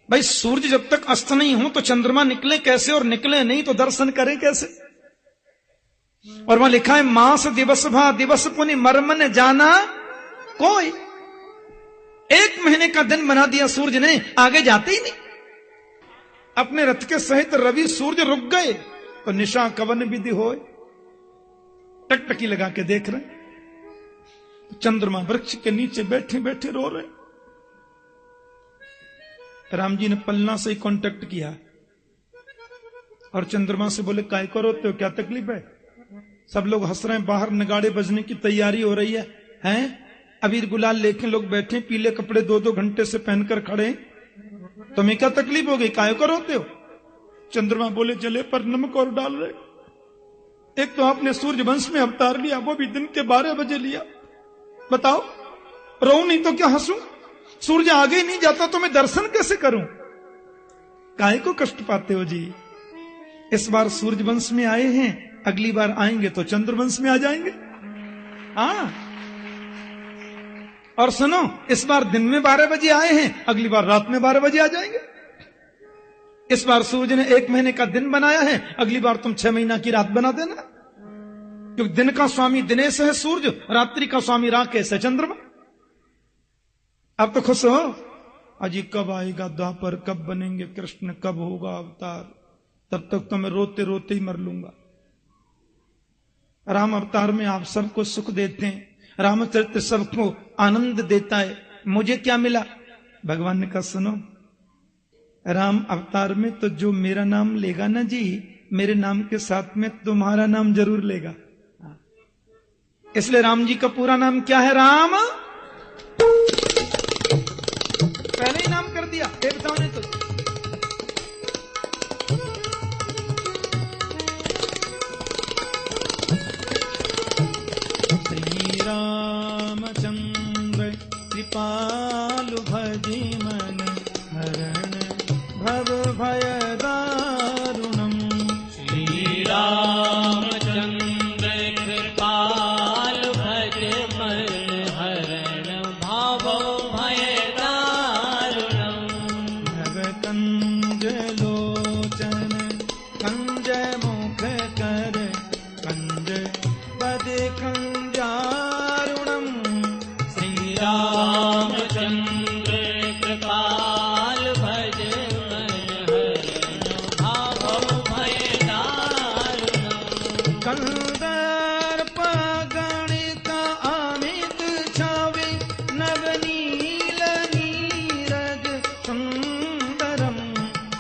भाई सूरज जब तक अस्त नहीं हो तो चंद्रमा निकले कैसे, और निकले नहीं तो दर्शन करें कैसे। और वहां लिखा है मास दिवस भा दिवस पुनि मर्मन जाना कोई। 1 महीने का दिन बना दिया सूरज ने, आगे जाते ही नहीं। अपने रथ के सहित रवि सूरज रुक गए तो निशा कवन विधि होए। टकटकी लगा के देख रहे, चंद्रमा वृक्ष के नीचे बैठे बैठे रो रहे। राम जी ने पलना से ही कांटेक्ट किया और चंद्रमा से बोले काय को रोते हो, क्या तकलीफ है। सब लोग हंस रहे हैं, बाहर नगाड़े बजने की तैयारी हो रही है, हैं अबीर गुलाल लेके लोग बैठे, पीले कपड़े 2-2 घंटे से पहनकर खड़े, तुम्हें क्या तकलीफ हो गई, काय को रोते हो। चंद्रमा बोले जले पर नमक और डाल रहे। एक तो आपने सूर्य वंश में अवतार लिया, वो भी दिन के 12 बजे लिया, बताओ रो नहीं तो क्या हंसू। सूर्य आगे ही नहीं जाता तो मैं दर्शन कैसे करूं। काहे को कष्ट पाते हो जी। इस बार सूर्य वंश में आए हैं, अगली बार आएंगे तो चंद्रवंश में आ जाएंगे। हाँ, और सुनो, इस बार दिन में 12 बजे आए हैं, अगली बार रात में 12 बजे आ जाएंगे। इस बार सूर्य ने 1 महीने का दिन बनाया है, अगली बार तुम 6 महीना की रात बना देना, क्योंकि दिन का स्वामी दिनेश है सूर्य, रात्रि का स्वामी राकेश है चंद्रमा। अब तो खुश हो, अजी कब आएगा द्वापर, कब बनेंगे कृष्ण, कब होगा अवतार, तब तक तो मैं रोते रोते ही मर लूंगा। राम अवतार में आप सबको सुख देते हैं, रामचरित्र सबको आनंद देता है। मुझे क्या मिला, भगवान ने कहा सुनो, राम अवतार में तो जो मेरा नाम लेगा ना जी, मेरे नाम के साथ में तुम्हारा नाम जरूर लेगा। इसलिए राम जी का पूरा नाम क्या है, राम। पहले ही नाम कर दिया, देवताओं ने तो। श्री रामचंद्र कृपालु भजे मन हरण भव भय दारुणम। श्री रामचंद्र कृपालु भजे मन हरण भव भय दारुणम। कंज लोचन कंज मुख कर कंज पद कंजारुणम। श्री रामचंद्र कृपाल भज मन हरण भाव भय दारुणम। कंदर्प गणित अमित छवि नवनील नीरज सुंदरम।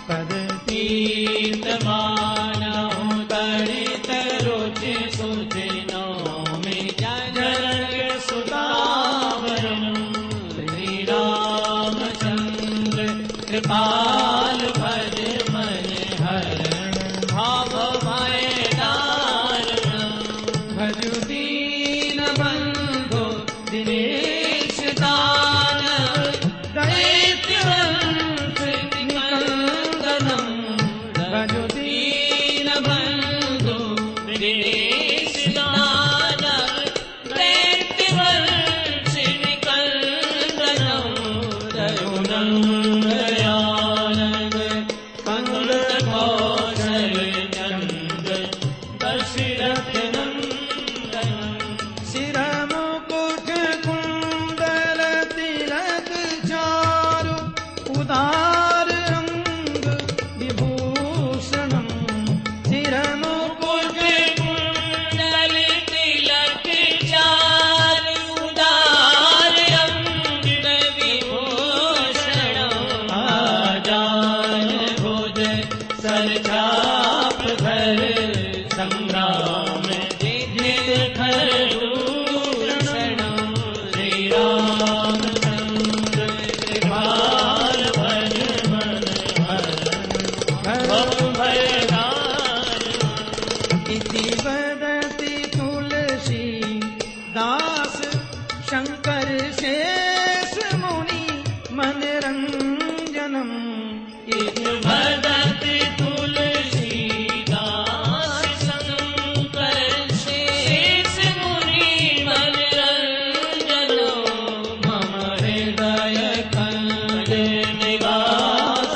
पद तीर्थमानहु तड़ित रुचि सुजनो में जनक सुदावरम। श्री रामचंद्र कृपाल भज मन हरण भाव भय दारुणम। भजु दीन बंधु दिनेश दान दैत्यवंश निकंदनम। भजु दीन बंधु दिनेश दान दैत्यवंश निकंदनम। रघुनंदन कंद कौशल चंद दशरथ नंदन। शिर मुकुट कुंडल तिलक चारु उदार अंग विभूषणम। शिर मुकुट कुंडल तिलक चारु उदार अंग विभूषणम। आजान भुज सरचाप धर संग्राम जित खरदूषणम। श्री रामचंद्र कृपाल भज मन हरण भव भय दारुणम। इति वदति तुलसी दास शंकर शेष मुनि मनरंजनम। इति वदति तुलसीदास शंकर शेष मुनि मनरंजनो। मम हृदय खंड निवास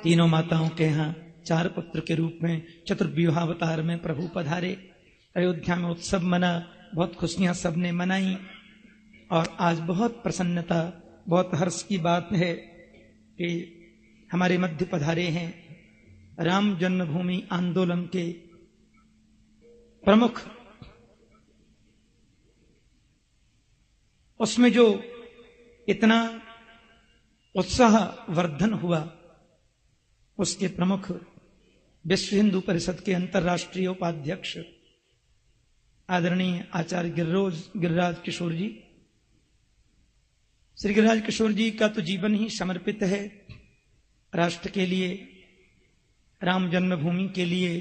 तीनों माताओं के यहाँ 4 पुत्र के रूप में चतुर्व्यूहावतार में प्रभु पधारे। अयोध्या में उत्सव मना, बहुत खुशियां सबने मनाई और आज बहुत प्रसन्नता, बहुत हर्ष की बात है कि हमारे मध्य पधारे हैं राम जन्मभूमि आंदोलन के प्रमुख। उसमें जो इतना उत्साह वर्धन हुआ, उसके प्रमुख विश्व हिंदू परिषद के अंतर्राष्ट्रीय उपाध्यक्ष आदरणीय आचार्य गिरिराज किशोर जी। श्री गिरिराज किशोर जी का तो जीवन ही समर्पित है राष्ट्र के लिए, राम जन्मभूमि के लिए,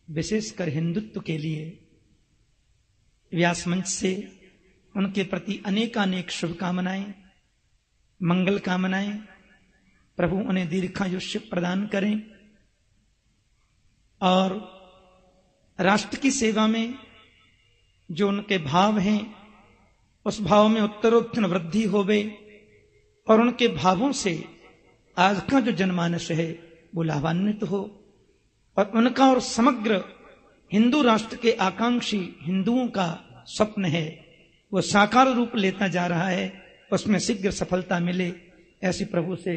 विशेषकर हिंदुत्व के लिए। व्यास मंच से उनके प्रति अनेकानेक शुभकामनाएं, मंगल कामनाएं। प्रभु उन्हें दीर्घायुष्य प्रदान करें और राष्ट्र की सेवा में जो उनके भाव हैं, उस भाव में उत्तरोत्तर वृद्धि होवे और उनके भावों से आज का जो जनमानस है वो लाभान्वित हो और उनका और समग्र हिंदू राष्ट्र के आकांक्षी हिंदुओं का स्वप्न है वो साकार रूप लेता जा रहा है, उसमें शीघ्र सफलता मिले, ऐसी प्रभु से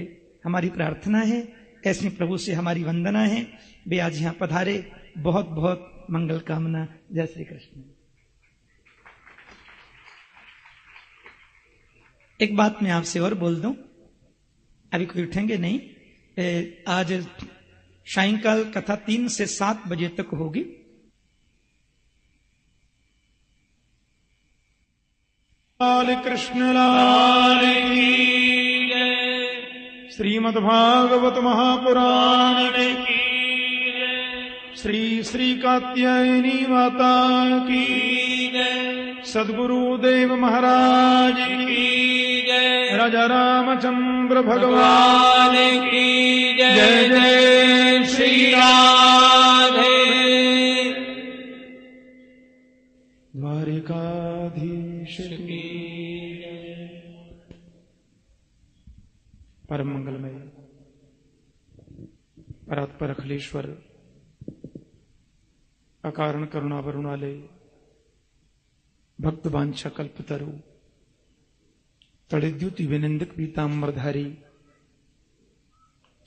हमारी प्रार्थना है, ऐसी प्रभु से हमारी वंदना है। वे आज यहां पधारे, बहुत बहुत मंगल कामना। जय श्री कृष्ण। एक बात मैं आपसे और बोल दूं, अभी कोई उठेंगे नहीं। आज सायंकाल कथा 3 से 7 बजे तक होगी। लाल कृष्ण लाल की जय। श्रीमद्भागवत महापुराण की जय। श्री श्री कात्यायनी माता की जय। सद्गुरुदेव महाराज की जय। राजा रामचंद्र भगवान की जय। जय जय श्री राधे। द्वारिकाधीश की परम मंगलमय परात्पर अखिलेश्वर अकारण करुणा वरुणालय भक्त वांछा कल्पतरु तड़िद्युति विनिंदक पीताम्बरधारी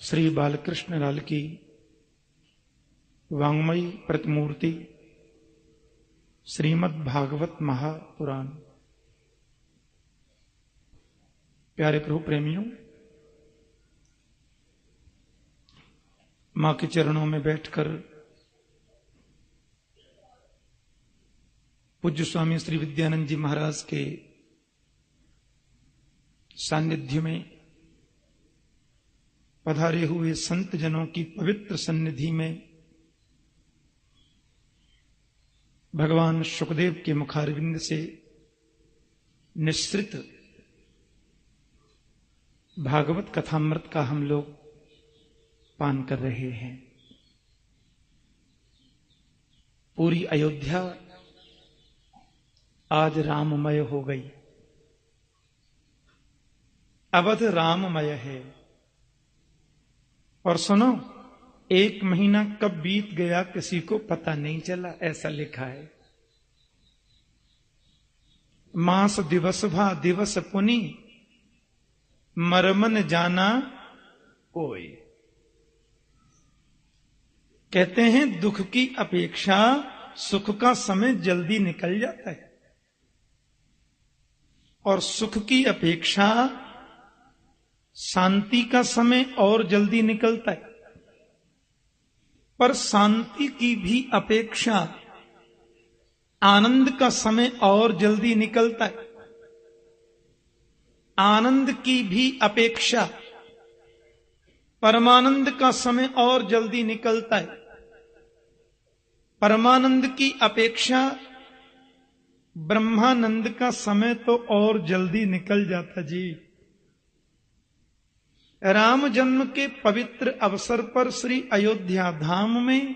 श्री बालकृष्ण लाल की वांग्मयी प्रतिमूर्ति श्रीमद् भागवत महापुराण। प्यारे प्रभु प्रेमियों, मां के चरणों में बैठकर पूज्य स्वामी श्री विद्यानंद जी महाराज के सानिध्य में पधारे हुए संत जनों की पवित्र सन्निधि में भगवान शुकदेव के मुखारविंद से निश्रित भागवत कथामृत का हम लोग पान कर रहे हैं। पूरी अयोध्या आज राममय हो गई, अवध राममय है। और सुनो, 1 महीना कब बीत गया किसी को पता नहीं चला, ऐसा लिखा है। मास दिवस भा दिवस पुनि मरमन जाना कोई। कहते हैं दुख की अपेक्षा सुख का समय जल्दी निकल जाता है और सुख की अपेक्षा शांति का समय और जल्दी निकलता है। पर शांति की भी अपेक्षा आनंद का समय और जल्दी निकलता है। आनंद की भी अपेक्षा परमानंद का समय और जल्दी निकलता है। परमानंद की अपेक्षा ब्रह्मानंद का समय तो और जल्दी निकल जाता जी। राम जन्म के पवित्र अवसर पर श्री अयोध्या धाम में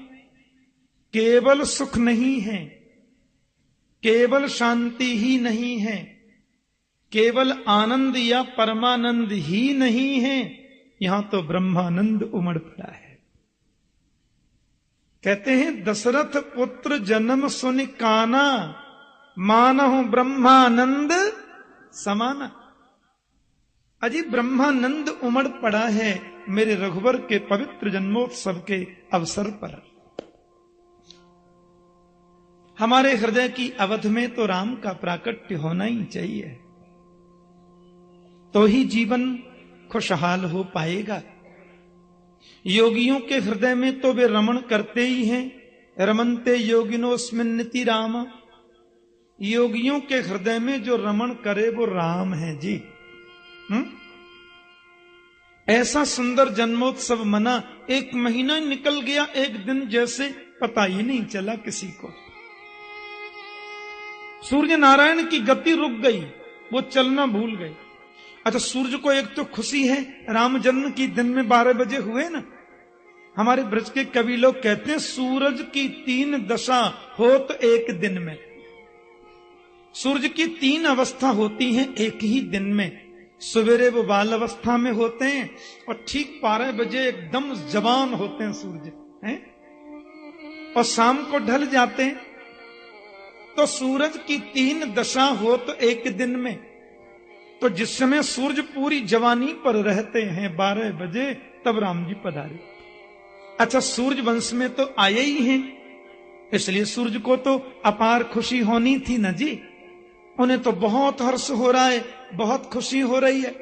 केवल सुख नहीं है, केवल शांति ही नहीं है, केवल आनंद या परमानंद ही नहीं है, यहां तो ब्रह्मानंद उमड़ पड़ा है। कहते हैं दशरथ पुत्र जन्म सुन काना, मानहु ब्रह्मानंद समाना। अजी ब्रह्मानंद उमड़ पड़ा है मेरे रघुवर के पवित्र जन्मोत्सव के अवसर पर। हमारे हृदय की अवध में तो राम का प्राकट्य होना ही चाहिए, तो ही जीवन खुशहाल हो पाएगा। योगियों के हृदय में तो वे रमण करते ही हैं, रमनते योगिनोस्मिन्निति राम। योगियों के हृदय में जो रमण करे वो राम है जी। ऐसा सुंदर जन्मोत्सव मना, 1 महीना निकल गया, 1 दिन जैसे पता ही नहीं चला किसी को। सूर्य नारायण की गति रुक गई, वो चलना भूल गए। अच्छा, सूर्य को एक तो खुशी है, राम जन्म की दिन में 12 बजे हुए ना। हमारे ब्रज के कवि लोग कहते हैं सूरज की 3 दशा हो तो एक दिन में। सूर्य की 3 अवस्था होती हैं एक ही दिन में। सवेरे वो बाल अवस्था में होते हैं और ठीक 12 बजे एकदम जवान होते हैं सूर्य हैं, और शाम को ढल जाते हैं। तो सूरज की 3 दशा हो तो एक दिन में। तो जिस समय सूरज पूरी जवानी पर रहते हैं 12 बजे, तब राम जी पधारे। अच्छा, सूर्य वंश में तो आए ही हैं, इसलिए सूर्य को तो अपार खुशी होनी थी ना जी। उन्हें तो बहुत हर्ष हो रहा है, बहुत खुशी हो रही है।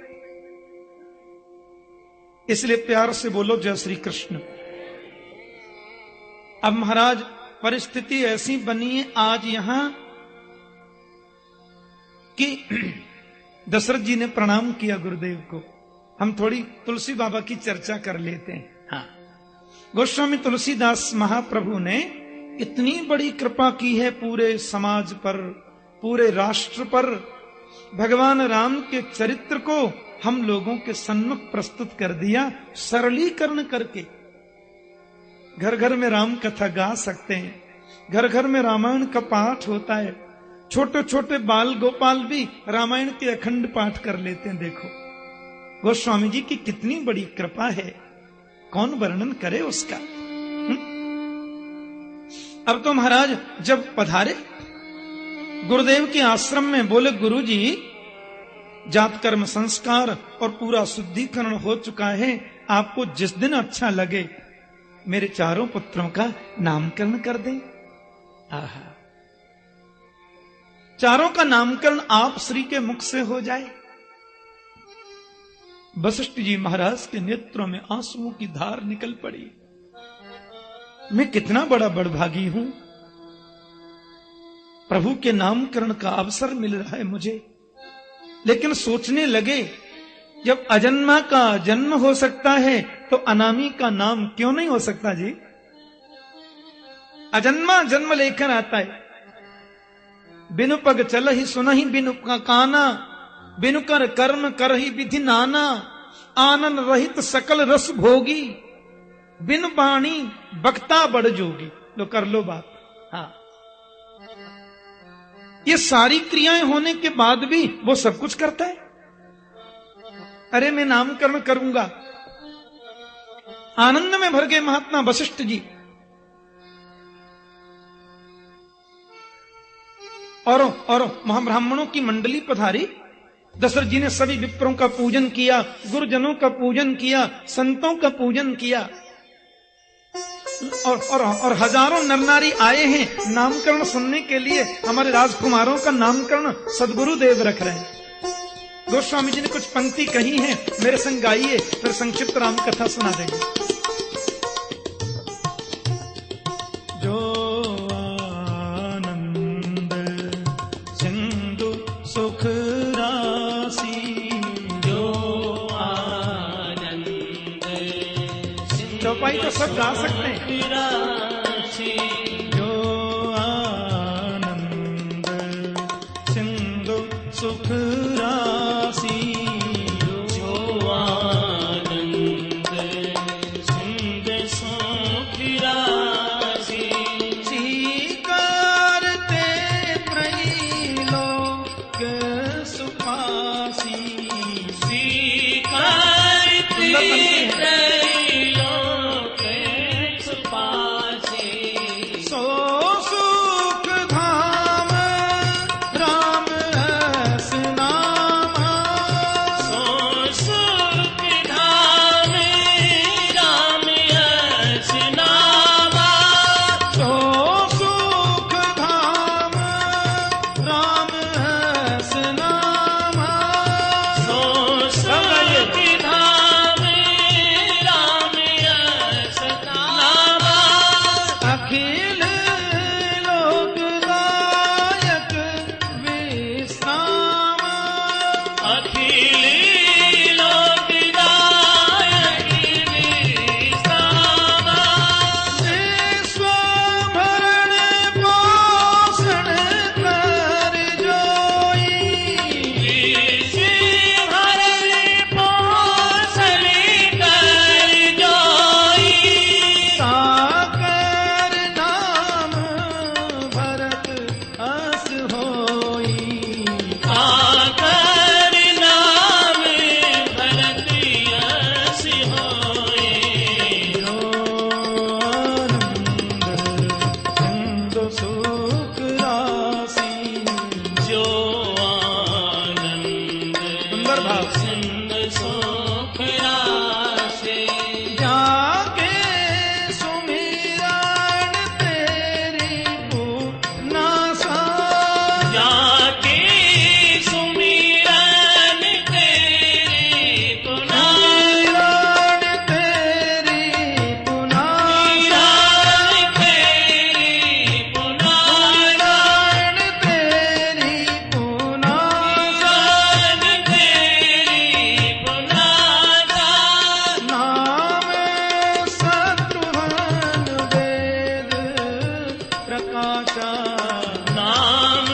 इसलिए प्यार से बोलो जय श्री कृष्ण। अब महाराज परिस्थिति ऐसी बनी है आज यहां कि दशरथ जी ने प्रणाम किया गुरुदेव को। हम थोड़ी तुलसी बाबा की चर्चा कर लेते हैं। हाँ, गोस्वामी तुलसीदास महाप्रभु ने इतनी बड़ी कृपा की है पूरे समाज पर, पूरे राष्ट्र पर। भगवान राम के चरित्र को हम लोगों के सम्मुख प्रस्तुत कर दिया सरलीकरण करके। घर घर में राम कथा गा सकते हैं, घर घर में रामायण का पाठ होता है। छोटे छोटे बाल गोपाल भी रामायण के अखंड पाठ कर लेते हैं। देखो गोस्वामी जी की कितनी बड़ी कृपा है, कौन वर्णन करे उसका। अब तो महाराज जब पधारे गुरुदेव के आश्रम में, बोले गुरु जी जात कर्म संस्कार और पूरा शुद्धिकरण हो चुका है, आपको जिस दिन अच्छा लगे मेरे 4 पुत्रों का नामकरण कर दें। आहा, 4 का नामकरण आप श्री के मुख से हो जाए। वशिष्ठ जी महाराज के नेत्रों में आंसुओं की धार निकल पड़ी। मैं कितना बड़ा बड़भागी हूं, प्रभु के नामकरण का अवसर मिल रहा है मुझे। लेकिन सोचने लगे जब अजन्मा का जन्म हो सकता है तो अनामी का नाम क्यों नहीं हो सकता जी। अजन्मा जन्म लेकर आता है। बिनु पग चल ही सुन ही बिनु काना, बिनु कर कर्म कर ही विधि नाना, आनंद रहित सकल रस भोगी, बिनु बाणी बक्ता बड़ जोगी। लो कर लो बात। हाँ, ये सारी क्रियाएं होने के बाद भी वो सब कुछ करता है। अरे मैं नामकरण करूंगा। आनंद में भर गए महात्मा वशिष्ठ जी। और महाब्राह्मणों की मंडली पधारी। दशरथ जी ने सभी विप्रों का पूजन किया, गुरुजनों का पूजन किया, संतों का पूजन किया, और हजारों नर नारी आए हैं नामकरण सुनने के लिए। हमारे राजकुमारों का नामकरण सदगुरु देव रख रहे हैं। गोस्वामी जी ने कुछ पंक्ति कही है, मेरे संग गाइए, फिर संक्षिप्त राम कथा सुना देंगे। जो आनंद सिंधु सुख राशि, जो आनंद चौपाई तो सब गा सकते हैं। राशि, जो आनंद सिंधु सुख राशि, जो आनंद सिंध सुख राशि, स्वीकारते त्रैलोक सुखासी। स्वीकारते अखिल लोकदायक विश्रामा स्वभरण पोषण कर जोई विश्व भरण पोषण कर जोई साकर नाम भरत अस होई आकर नाम भरत यश होए जो आनंद सिंधु सुख राशि जो आनंद सुंदर भाव सिंध सुख राशि जाके सुमिरन तेरी पूनासा जाके सुमिरन तेरी पुनारा सुमिरन तेरी पूनासा तेरी पुनारा तेरी पूनासा तेरी पुनारा नाम शत्रुघ्न वेद प्रकाशा नाम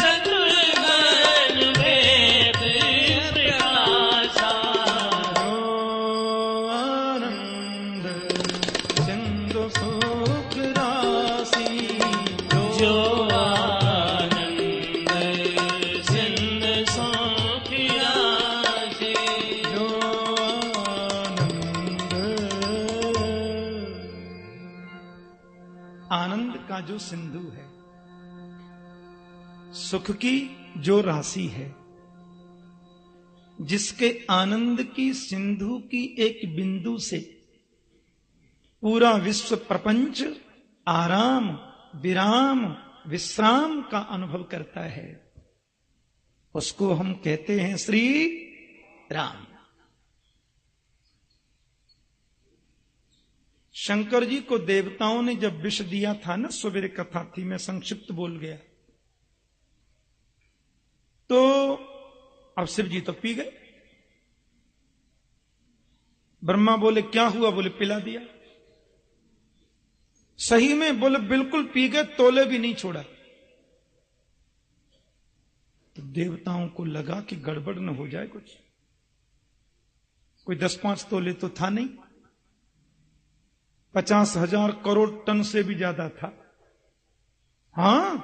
शत्रुघ्न वेद प्रकाशा जो आनंद सिंधु सुख राशि जो आनंद सिंध सुख राशि जो आनंद का जो सिंधु है, सुख की जो राशि है, जिसके आनंद की सिंधु की एक बिंदु से पूरा विश्व प्रपंच आराम विराम विश्राम का अनुभव करता है, उसको हम कहते हैं श्री राम। शंकर जी को देवताओं ने जब विष दिया था ना, सवेरे कथा थी, मैं संक्षिप्त बोल गया, तो अब शिव जी तो पी गए। ब्रह्मा बोले क्या हुआ? बोले पिला दिया। सही में? बोले बिल्कुल पी गए, तोले भी नहीं छोड़ा। तो देवताओं को लगा कि गड़बड़ न हो जाए कुछ, कोई 10-5 तोले तो था नहीं, 50,000 करोड़ टन से भी ज्यादा था। हां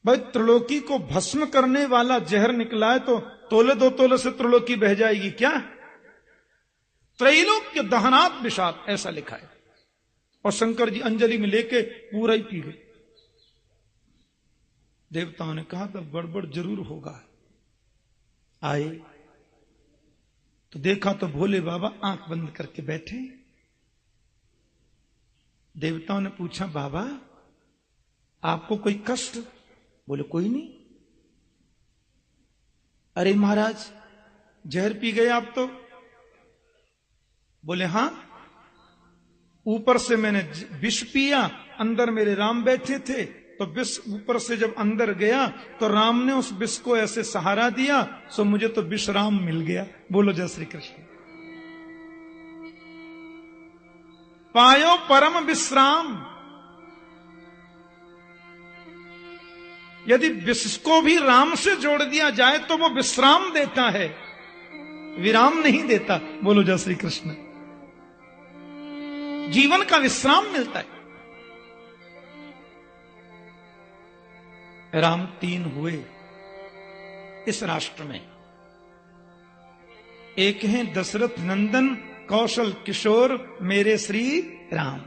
भाई, त्रिलोकी को भस्म करने वाला जहर निकला है तो तोले 2 तोले से त्रिलोकी बह जाएगी क्या? त्रैलोक्य दहनात् विषात्, ऐसा लिखा है। और शंकर जी अंजलि में लेके पूरा ही पी गए। देवताओं ने कहा तब गड़बड़ जरूर होगा। आए तो देखा तो भोले बाबा आंख बंद करके बैठे। देवताओं ने पूछा बाबा आपको कोई कष्ट? बोले कोई नहीं। अरे महाराज जहर पी गए आप तो? बोले हां, ऊपर से मैंने विष पिया, अंदर मेरे राम बैठे थे, तो विष ऊपर से जब अंदर गया तो राम ने उस विष को ऐसे सहारा दिया, सो मुझे तो विश्राम मिल गया। बोलो जय श्री कृष्ण। पायो परम विश्राम। यदि विष को भी राम से जोड़ दिया जाए तो वो विश्राम देता है, विराम नहीं देता। बोलो जय श्री कृष्ण। जीवन का विश्राम मिलता है। राम 3 हुए इस राष्ट्र में। एक हैं दशरथ नंदन कौशल किशोर मेरे श्री राम।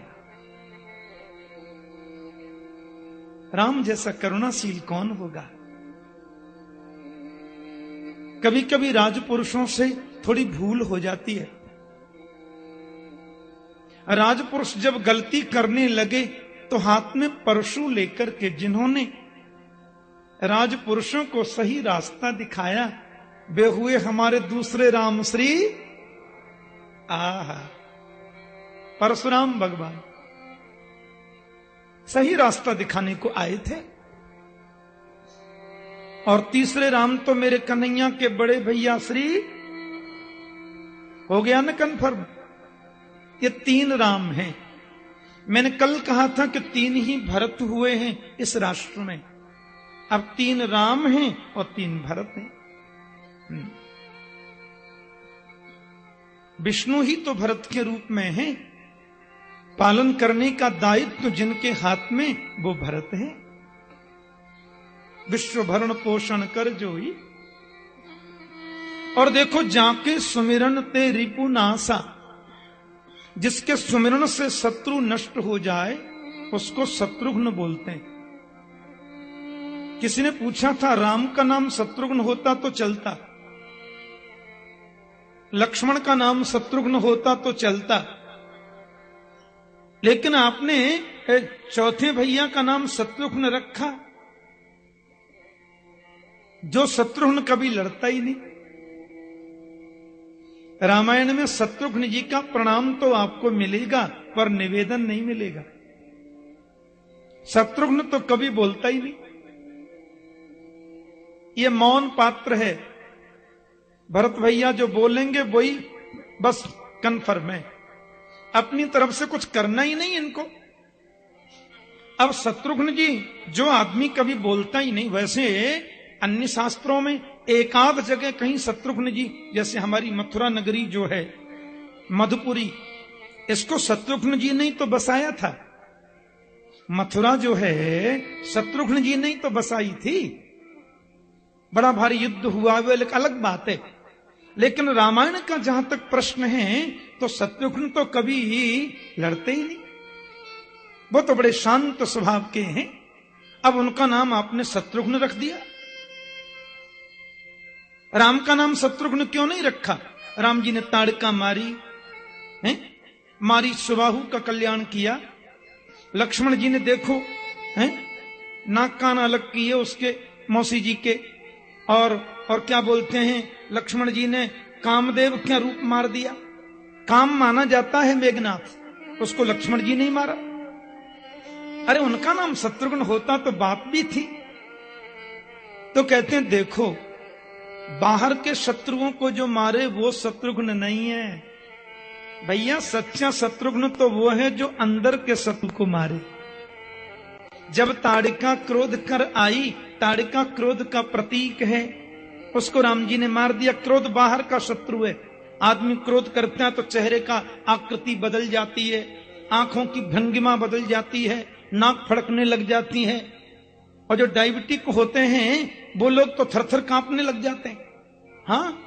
राम जैसा करुणाशील कौन होगा? कभी कभी राजपुरुषों से थोड़ी भूल हो जाती है। राजपुरुष जब गलती करने लगे तो हाथ में परशु लेकर के जिन्होंने राजपुरुषों को सही रास्ता दिखाया, वे हुए हमारे दूसरे राम श्री परशुराम भगवान। सही रास्ता दिखाने को आए थे। और तीसरे राम तो मेरे कन्हैया के बड़े भैया श्री, हो गया ना कन्फर्म। ये 3 राम हैं। मैंने कल कहा था कि 3 ही भरत हुए हैं इस राष्ट्र में। अब 3 राम हैं और 3 भरत हैं। विष्णु ही तो भरत के रूप में है। पालन करने का दायित्व जिनके हाथ में वो भरत है। विश्व भरण पोषण कर जोई। और देखो, जाके सुमिरन ते रिपु नासा, जिसके सुमिरन से शत्रु नष्ट हो जाए उसको शत्रुघ्न बोलते हैं। किसी ने पूछा था, राम का नाम शत्रुघ्न होता तो चलता, लक्ष्मण का नाम शत्रुघ्न होता तो चलता, लेकिन आपने चौथे भैया का नाम शत्रुघ्न रखा, जो शत्रुघ्न कभी लड़ता ही नहीं। रामायण में शत्रुघ्न जी का प्रणाम तो आपको मिलेगा पर निवेदन नहीं मिलेगा। शत्रुघ्न तो कभी बोलता ही नहीं। ये मौन पात्र है। भरत भैया जो बोलेंगे वही बस कन्फर्म है, अपनी तरफ से कुछ करना ही नहीं इनको। अब शत्रुघ्न जी जो आदमी कभी बोलता ही नहीं, वैसे अन्य शास्त्रों में एकाध जगह कहीं शत्रुघ्न जी, जैसे हमारी मथुरा नगरी जो है मधुपुरी, इसको शत्रुघ्न जी ने ही तो बसाया था। मथुरा जो है शत्रुघ्न जी ने ही तो बसाई थी। बड़ा भारी युद्ध हुआ, वो एक अलग बात है। लेकिन रामायण का जहां तक प्रश्न है तो शत्रुघ्न तो कभी लड़ते ही नहीं। वो तो बड़े शांत स्वभाव के हैं। अब उनका नाम आपने शत्रुघ्न रख दिया। राम का नाम शत्रुघ्न क्यों नहीं रखा? राम जी ने ताड़का मारी है, मारी सुबाहु का कल्याण किया। लक्ष्मण जी ने देखो है नाक कान अलग किए उसके मौसी जी के, और क्या बोलते हैं, लक्ष्मण जी ने कामदेव का रूप मार दिया। काम माना जाता है मेघनाथ, उसको लक्ष्मण जी नहीं मारा। अरे उनका नाम शत्रुघ्न होता तो बात भी थी। तो कहते हैं देखो, बाहर के शत्रुओं को जो मारे वो शत्रुघ्न नहीं है भैया। सच्चा शत्रुघ्न तो वो है जो अंदर के शत्रु को मारे। जब ताड़िका क्रोध कर आई, ताड़िका क्रोध का प्रतीक है, उसको राम जी ने मार दिया। क्रोध बाहर का शत्रु है। आदमी क्रोध करता है तो चेहरे का आकृति बदल जाती है, आंखों की भंगिमा बदल जाती है, नाक फड़कने लग जाती है। और जो डायबिटिक होते हैं वो लोग तो थरथर कांपने लग जाते हैं। हाँ,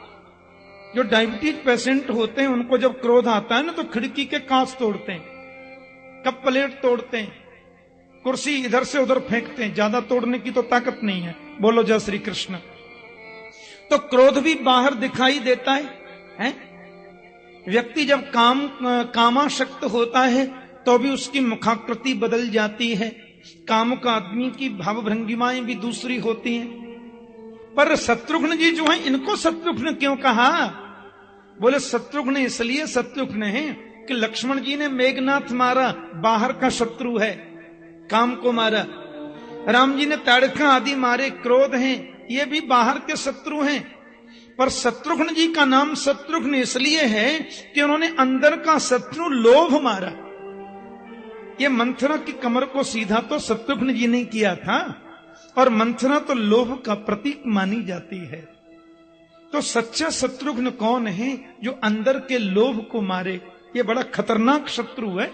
जो डायबिटीज पेशेंट होते हैं उनको जब क्रोध आता है ना तो खिड़की के कांच तोड़ते हैं, कप प्लेट तोड़ते हैं, कुर्सी इधर से उधर फेंकते हैं। ज्यादा तोड़ने की तो ताकत नहीं है। बोलो जय श्री कृष्ण। तो क्रोध भी बाहर दिखाई देता है? व्यक्ति जब कामाशक्त होता है तो भी उसकी मुखाकृति बदल जाती है। कामुक आदमी की भाव भंगिमाएं भी दूसरी होती हैं। पर शत्रुघ्न जी जो हैं, इनको शत्रुघ्न क्यों कहा? बोले शत्रुघ्न इसलिए शत्रुघ्न है कि लक्ष्मण जी ने मेघनाथ मारा, बाहर का शत्रु है, काम को मारा। राम जी ने ताड़का आदि मारे, क्रोध हैं, ये भी बाहर के शत्रु हैं। पर शत्रुघ्न जी का नाम शत्रुघ्न इसलिए है कि उन्होंने अंदर का शत्रु लोभ मारा। ये मंथरा की कमर को सीधा तो शत्रुघ्न जी ने किया था, और मंथरा तो लोभ का प्रतीक मानी जाती है। तो सच्चा शत्रुघ्न कौन है? जो अंदर के लोभ को मारे। ये बड़ा खतरनाक शत्रु है।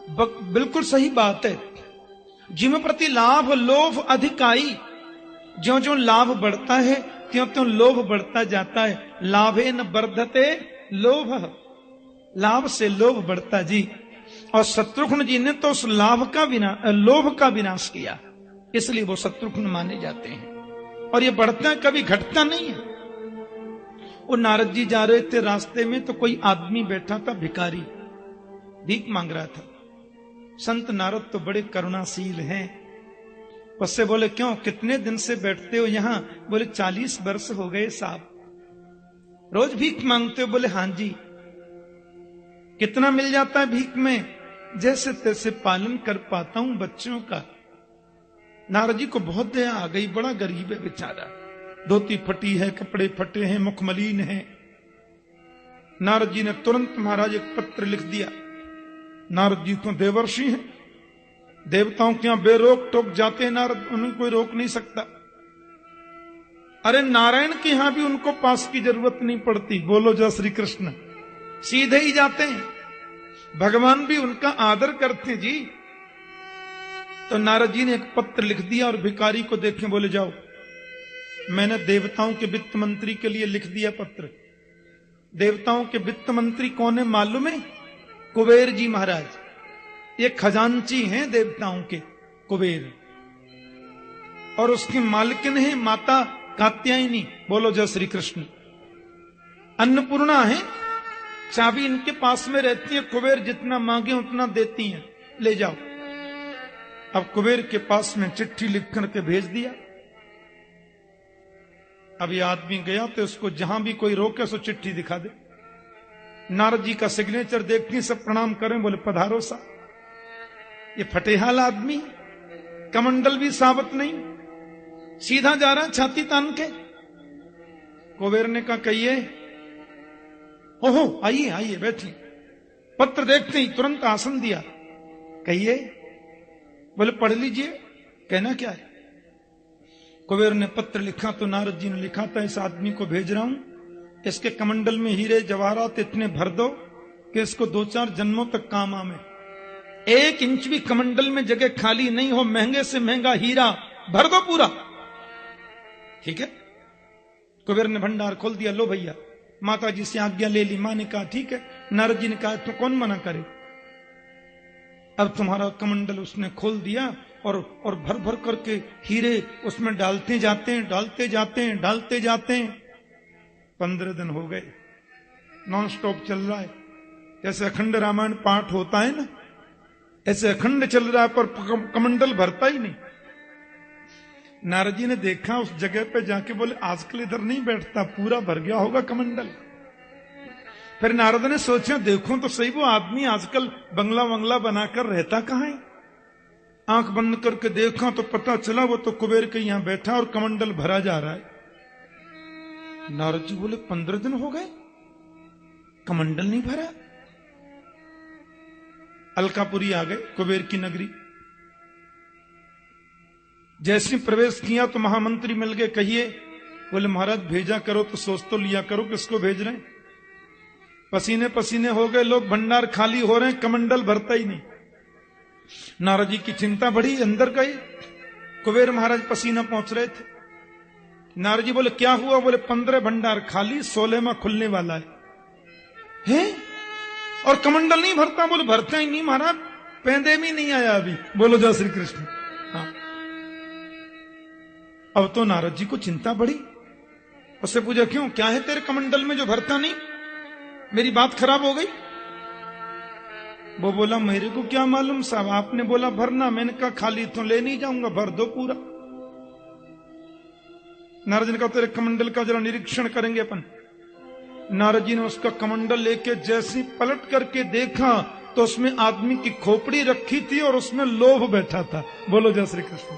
बिल्कुल सही बात है। जिम प्रति लाभ लोभ अधिकाई, ज्यों ज्यों लाभ बढ़ता है त्यों त्यों लोभ बढ़ता जाता है। लाभे न वर्धते लोभ, लाभ से लोभ बढ़ता जी। और शत्रुघ्न जी ने तो उस लोभ का विनाश किया, इसलिए वो शत्रुघ्न माने जाते हैं। और ये बढ़ता कभी घटता नहीं है। वो नारद जी जा रहे थे, रास्ते में तो कोई आदमी बैठा था, भिखारी, भीख मांग रहा था। संत नारद तो बड़े करुणाशील हैं। उससे बोले क्यों, कितने दिन से बैठते हो यहां? बोले 40 वर्ष हो गए साहब। रोज भीख मांगते हो? बोले हां जी। कितना मिल जाता है भीख में? जैसे तैसे पालन कर पाता हूं बच्चों का। नारद जी को बहुत दया आ गई, बड़ा गरीब है बेचारा, धोती फटी है, कपड़े फटे हैं, मुख मलिन है। नारद जी ने तुरंत महाराज एक पत्र लिख दिया। नारद जी तो देवर्षि हैं, देवताओं के यहां बेरोक टोक जाते हैं नारद, उन्हें कोई रोक नहीं सकता। अरे नारायण के यहां भी उनको पास की जरूरत नहीं पड़ती, बोलो जय श्री कृष्ण, सीधे ही जाते हैं, भगवान भी उनका आदर करते जी। तो नारद जी ने एक पत्र लिख दिया और भिखारी को देखे, बोले जाओ, मैंने देवताओं के वित्त मंत्री के लिए लिख दिया पत्र। देवताओं के वित्त मंत्री कौन है मालूम है? कुबेर जी महाराज, ये खजांची हैं देवताओं के, कुबेर। और उसकी मालकिन है माता कात्यायनी, बोलो जय श्री कृष्ण। अन्नपूर्णा है, चाबी इनके पास में रहती है, कुबेर जितना मांगे उतना देती हैं, ले जाओ। अब कुबेर के पास में चिट्ठी लिख करके भेज दिया। अब ये आदमी गया तो उसको जहां भी कोई रोके सो चिट्ठी दिखा दे। नारद जी का सिग्नेचर देखती सब प्रणाम करें, बोले पधारो सा। ये फटेहाल आदमी, कमंडल भी साबत नहीं, सीधा जा रहा छाती तान के। कुबेर ने कहा कहिए। ओहो आइए आइए बैठिए। पत्र देखते ही तुरंत आसन दिया। कहिए। बोले पढ़ लीजिए, कहना क्या है? कुबेर ने पत्र लिखा तो नारद जी ने लिखा था, इस आदमी को भेज रहा हूं, इसके कमंडल में हीरे जवाहरात इतने भर दो कि इसको 2-4 जन्मों तक काम आवे। 1 इंच भी कमंडल में जगह खाली नहीं हो, महंगे से महंगा हीरा भर दो पूरा। ठीक है। कुबेर ने भंडार खोल दिया। लो भैया, माता जी से आज्ञा ले ली। मां ने कहा ठीक है। नारद जी ने कहा तो कौन मना करे। अब तुम्हारा कमंडल उसने खोल दिया और भर भर करके हीरे उसमें डालते जाते हैं, डालते जाते हैं, डालते जाते हैं। 15 दिन हो गए, नॉन स्टॉप चल रहा है। जैसे अखंड रामायण पाठ होता है ना, ऐसे अखंड चल रहा है, पर कमंडल भरता ही नहीं। नारद जी ने देखा उस जगह पे जाके, बोले आजकल इधर नहीं बैठता, पूरा भर गया होगा कमंडल। फिर नारद ने सोचा देखूं तो सही, वो आदमी आजकल बंगला वंगला बनाकर रहता कहां है। आंख बंद करके देखा तो पता चला वो तो कुबेर के यहां बैठा और कमंडल भरा जा रहा है। नारद जी बोले 15 दिन हो गए, कमंडल नहीं भरा। अलकापुरी आ गए, कुबेर की नगरी। जैसे प्रवेश किया तो महामंत्री मिल गए। कहिए। बोले महाराज भेजा करो तो सोच तो लिया करो किसको भेज रहे हैं। पसीने पसीने हो गए लोग, भंडार खाली हो रहे हैं, कमंडल भरता ही नहीं। नारद जी की चिंता बढ़ी, अंदर गए। कुबेर महाराज पसीना पहुंच रहे थे। नारद जी बोले क्या हुआ? बोले 15 भंडार खाली, 16वां खुलने वाला है। और कमंडल नहीं भरता? बोले भरता ही नहीं महाराज, पैंदे भी नहीं आया अभी। बोलो जय श्री कृष्ण। हाँ। अब तो नारद जी को चिंता बढ़ी। उससे पूछा क्यों, क्या है तेरे कमंडल में जो भरता नहीं? मेरी बात खराब हो गई? वो बोला मेरे को क्या मालूम साहब, आपने बोला भरना, मैंने कहा खाली तो ले नहीं जाऊंगा, भर दो पूरा। नारद जी ने कहा तेरे कमंडल का जरा निरीक्षण करेंगे अपन। नारद जी ने उसका कमंडल लेके जैसे पलट करके देखा तो उसमें आदमी की खोपड़ी रखी थी और उसमें लोभ बैठा था। बोलो जय श्री कृष्ण।